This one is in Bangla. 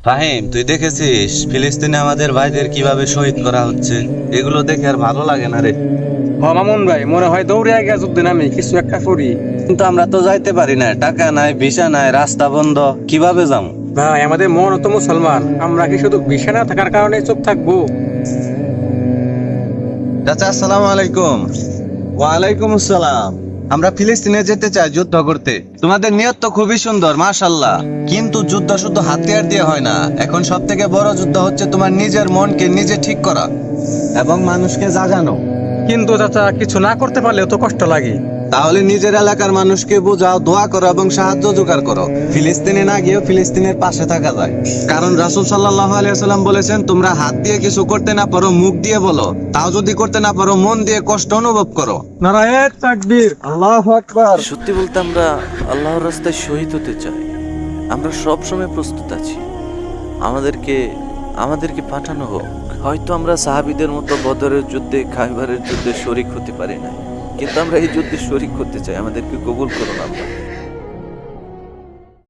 ফাহিম, তুই দেখেছিস ফিলিস্তিনে আমাদের ভাইদের কিভাবে শহীদ করা হচ্ছে? এগুলো দেখে আর ভালো লাগে না রে। মামুন ভাই মনে হয় দৌড়ে আগে যুদ্ধে নামি কিছু একটা করি। কিন্তু আমরা তো যাইতে পারি না, টাকা নাই, ভিসা নাই, রাস্তা বন্ধ, কিভাবে যাম? ভাই আমাদের মন তো মুসলমান, আমরা কি শুধু বিছানা থাকার কারণে চুপ থাকবো? চাচা, আসসালামু আলাইকুম। ওয়ালাইকুম আসসালাম। আমরা ফিলিস্তিনে যেতে চাই যুদ্ধ করতে। তোমাদের নিয়ত তো খুবই সুন্দর, মাশাআল্লাহ। কিন্তু যুদ্ধ শুধু হাতিয়ার দিয়ে হয় না। এখন সব থেকে বড় যুদ্ধ হচ্ছে তোমার নিজের মনকে নিজে ঠিক করা এবং মানুষকে জাগানো। কিন্তু চাচা কিছু না করতে পারলেও তো কষ্ট লাগে। তাহলে নিজের এলাকার মানুষকে বোঝাও, দোয়া করো এবং সাহায্য জোগাড় করো। ফিলিস্তিনে না গিয়েও ফিলিস্তিনের পাশে থাকা যায়। কারণ রাসূল সাল্লাল্লাহু আলাইহি ওয়াসাল্লাম বলেছেন, তোমরা হাত দিয়ে কিছু করতে না পারো, মুখ দিয়ে বলো। তাও যদি করতে না পারো, মন দিয়ে কষ্ট অনুভব করো। নারায়ে তাকবীর, আল্লাহু আকবার। সত্যি বলতে আমরা আল্লাহর রাস্তায় শহীদ হতে চাই। আমরা সব সময় প্রস্তুত আছি। আমাদেরকে আমাদেরকে পাঠানো হোক। হয়তো আমরা সাহাবীদের মতো বদরের যুদ্ধে, খাইবারের যুদ্ধে শরীক হতে পারি না, কিন্তু আমরা এই যুদ্ধে শরীক হতে চাই। আমাদেরকে কবুল করুন আল্লাহ।